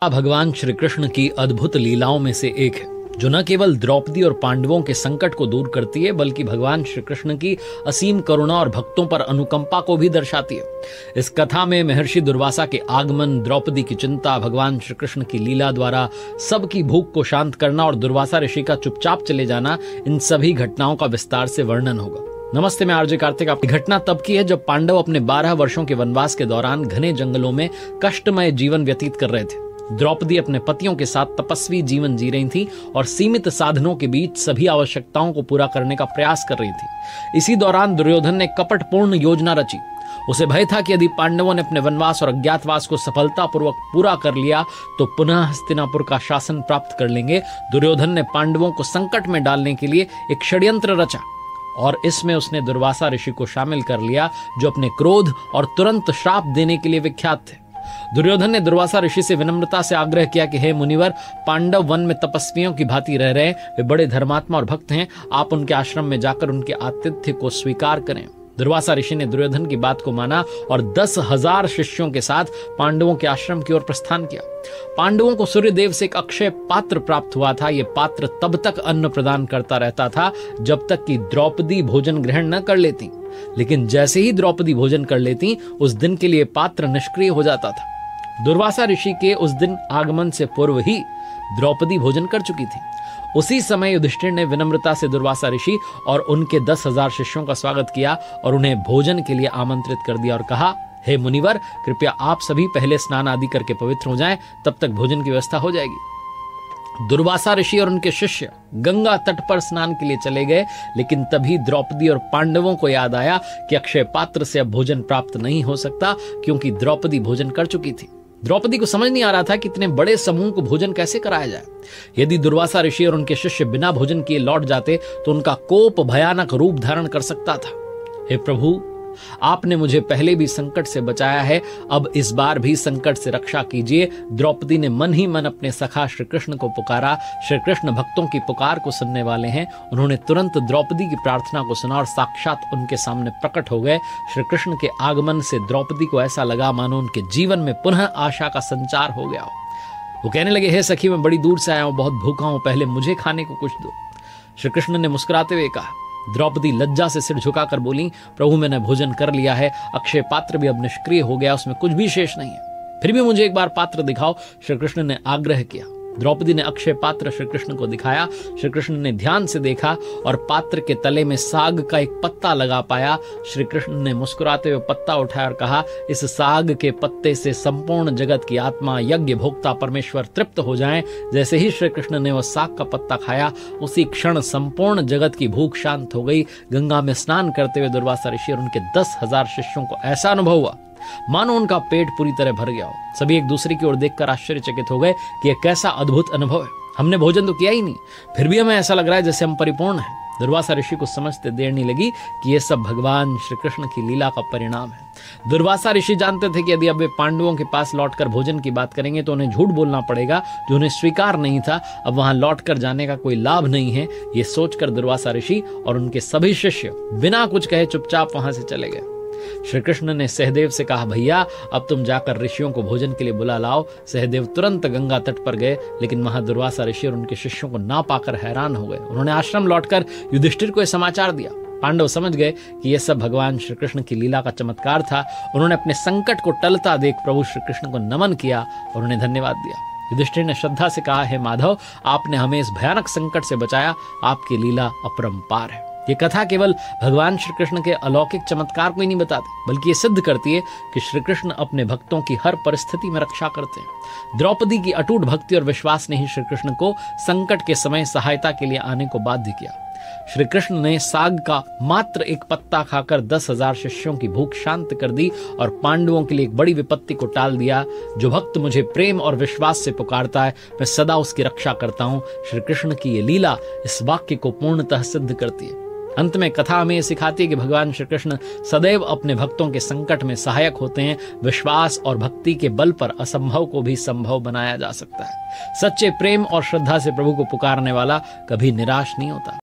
भगवान श्री कृष्ण की अद्भुत लीलाओं में से एक है जो न केवल द्रौपदी और पांडवों के संकट को दूर करती है बल्कि भगवान श्री कृष्ण की असीम करुणा और भक्तों पर अनुकंपा को भी दर्शाती है। इस कथा में महर्षि दुर्वासा के आगमन, द्रौपदी की चिंता, भगवान श्री कृष्ण की लीला द्वारा सबकी भूख को शांत करना और दुर्वासा ऋषि का चुपचाप चले जाना, इन सभी घटनाओं का विस्तार से वर्णन होगा। नमस्ते, मैं आरजे कार्तिक। आपकी घटना तब की है जब पांडव अपने 12 वर्षों के वनवास के दौरान घने जंगलों में कष्टमय जीवन व्यतीत कर रहे थे। द्रौपदी अपने पतियों के साथ तपस्वी जीवन जी रही थी और सीमित साधनों के बीच सभी आवश्यकताओं को पूरा करने का प्रयास कर रही थी। इसी दौरान दुर्योधन ने कपटपूर्ण योजना रची। उसे भय था कि यदि पांडवों ने अपने वनवास और अज्ञातवास को सफलतापूर्वक पूरा कर लिया तो पुनः हस्तिनापुर का शासन प्राप्त कर लेंगे। दुर्योधन ने पांडवों को संकट में डालने के लिए एक षड्यंत्र रचा और इसमें उसने दुर्वासा ऋषि को शामिल कर लिया, जो अपने क्रोध और तुरंत श्राप देने के लिए विख्यात थे। दुर्योधन ने दुर्वासा ऋषि से विनम्रता से आग्रह किया कि हे मुनिवर, पांडव वन में तपस्वियों की भांति रह रहे हैं, वे बड़े धर्मात्मा और भक्त हैं, आप उनके आश्रम में जाकर उनके आतिथ्य को स्वीकार करें। दुर्वासा ऋषि ने दुर्योधन की बात को माना और 10,000 शिष्यों के साथ पांडवों के आश्रम की ओर प्रस्थान किया। पांडवों को सूर्यदेव से एक अक्षय पात्र प्राप्त हुआ था। यह पात्र तब तक अन्न प्रदान करता रहता था जब तक कि द्रौपदी भोजन ग्रहण न कर लेती, लेकिन जैसे ही द्रौपदी भोजन कर लेती उस दिन के लिए पात्र निष्क्रिय हो जाता था। दुर्वासा ऋषि के उस दिन आगमन से पूर्व ही द्रौपदी भोजन कर चुकी थी। उसी समय युधिष्ठिर ने विनम्रता से दुर्वासा ऋषि और उनके 10,000 शिष्यों का स्वागत किया और उन्हें भोजन के लिए आमंत्रित कर दिया और कहा, हे मुनिवर, कृपया आप सभी पहले स्नान आदि करके पवित्र हो जाएं, तब तक भोजन की व्यवस्था हो जाएगी। दुर्वासा ऋषि और उनके शिष्य गंगा तट पर स्नान के लिए चले गए, लेकिन तभी द्रौपदी और पांडवों को याद आया कि अक्षय पात्र से अब भोजन प्राप्त नहीं हो सकता, क्योंकि द्रौपदी भोजन कर चुकी थी। द्रौपदी को समझ नहीं आ रहा था कि इतने बड़े समूह को भोजन कैसे कराया जाए। यदि दुर्वासा ऋषि और उनके शिष्य बिना भोजन किए लौट जाते तो उनका कोप भयानक रूप धारण कर सकता था। हे प्रभु, आपने मुझे पहले भी संकट से बचाया है, अब इस बार भी संकट से रक्षा कीजिए। द्रौपदी ने मन ही मन अपने सखा श्री कृष्ण को पुकारा। श्री कृष्ण भक्तों की पुकार को सुनने वाले हैं। उन्होंने तुरंत द्रौपदी की प्रार्थना को सुना और साक्षात उनके सामने प्रकट हो गए। श्री कृष्ण के आगमन से द्रौपदी को ऐसा लगा मानो उनके जीवन में पुनः आशा का संचार हो गया हो। वो कहने लगे, हे सखी, मैं बड़ी दूर से आया हूं, बहुत भूखा हूं, पहले मुझे खाने को कुछ दो। श्री कृष्ण ने मुस्कुराते हुए कहा। द्रौपदी लज्जा से सिर झुकाकर बोली, प्रभु, मैंने भोजन कर लिया है, अक्षय पात्र भी अब निष्क्रिय हो गया, उसमें कुछ भी शेष नहीं है, फिर भी मुझे एक बार पात्र दिखाओ। श्री कृष्ण ने आग्रह किया। द्रौपदी ने अक्षय पात्र श्री कृष्ण को दिखाया। श्री कृष्ण ने ध्यान से देखा और पात्र के तले में साग का एक पत्ता लगा पाया। श्री कृष्ण ने मुस्कुराते हुए पत्ता उठाया और कहा, इस साग के पत्ते से संपूर्ण जगत की आत्मा, यज्ञ भोक्ता परमेश्वर तृप्त हो जाएं। जैसे ही श्री कृष्ण ने वह साग का पत्ता खाया, उसी क्षण संपूर्ण जगत की भूख शांत हो गई। गंगा में स्नान करते हुए दुर्वासा ऋषि और उनके 10,000 शिष्यों को ऐसा अनुभव हुआ मानो उनका पेट पूरी तरह भर गया हो। सभी एक दूसरे की ओर देखकर आश्चर्यचकित हो गए कि यह कैसा अद्भुत अनुभव है। हमने भोजन तो किया ही नहीं, फिर भी हमें ऐसा लग रहा है जैसे हम परिपूर्ण हैं। दुर्वासा ऋषि को समझते देर नहीं लगी कि यह सब भगवान श्री कृष्ण की लीला का परिणाम है। दुर्वासा ऋषि जानते थे कि यदि अब वे पांडवों के पास लौटकर भोजन की बात करेंगे तो उन्हें झूठ बोलना पड़ेगा, जो उन्हें स्वीकार नहीं था। अब वहां लौटकर जाने का कोई लाभ नहीं है। ये सोचकर दुर्वासा ऋषि और उनके सभी शिष्य बिना कुछ कहे चुपचाप वहां से चले गए। श्री कृष्ण ने सहदेव से कहा, भैया, अब तुम जाकर ऋषियों को भोजन के लिए बुला लाओ। सहदेव तुरंत गंगा तट पर गए, लेकिन वहां दुर्वासा ऋषि और उनके शिष्यों को ना पाकर हैरान हो गए। उन्होंने आश्रम लौटकर युधिष्ठिर को यह समाचार दिया। पांडव समझ गए कि यह सब भगवान श्री कृष्ण की लीला का चमत्कार था। उन्होंने अपने संकट को टलता देख प्रभु श्री कृष्ण को नमन किया और उन्हें धन्यवाद दिया। युधिष्ठिर ने श्रद्धा से कहा, हे माधव, आपने हमें इस भयानक संकट से बचाया, आपकी लीला अपरंपार है। ये कथा केवल भगवान श्री कृष्ण के अलौकिक चमत्कार को ही नहीं बताती, बल्कि ये सिद्ध करती है कि श्री कृष्ण अपने भक्तों की हर परिस्थिति में रक्षा करते हैं। द्रौपदी की अटूट भक्ति और विश्वास ने ही श्री कृष्ण को संकट के समय सहायता के लिए आने को बाध्य किया। श्री कृष्ण ने साग का मात्र एक पत्ता खाकर 10,000 शिष्यों की भूख शांत कर दी और पांडवों के लिए एक बड़ी विपत्ति को टाल दिया। जो भक्त मुझे प्रेम और विश्वास से पुकारता है, मैं सदा उसकी रक्षा करता हूँ। श्री कृष्ण की ये लीला इस वाक्य को पूर्णतः सिद्ध करती है। अंत में कथा हमें सिखाती है कि भगवान श्री कृष्ण सदैव अपने भक्तों के संकट में सहायक होते हैं। विश्वास और भक्ति के बल पर असंभव को भी संभव बनाया जा सकता है। सच्चे प्रेम और श्रद्धा से प्रभु को पुकारने वाला कभी निराश नहीं होता।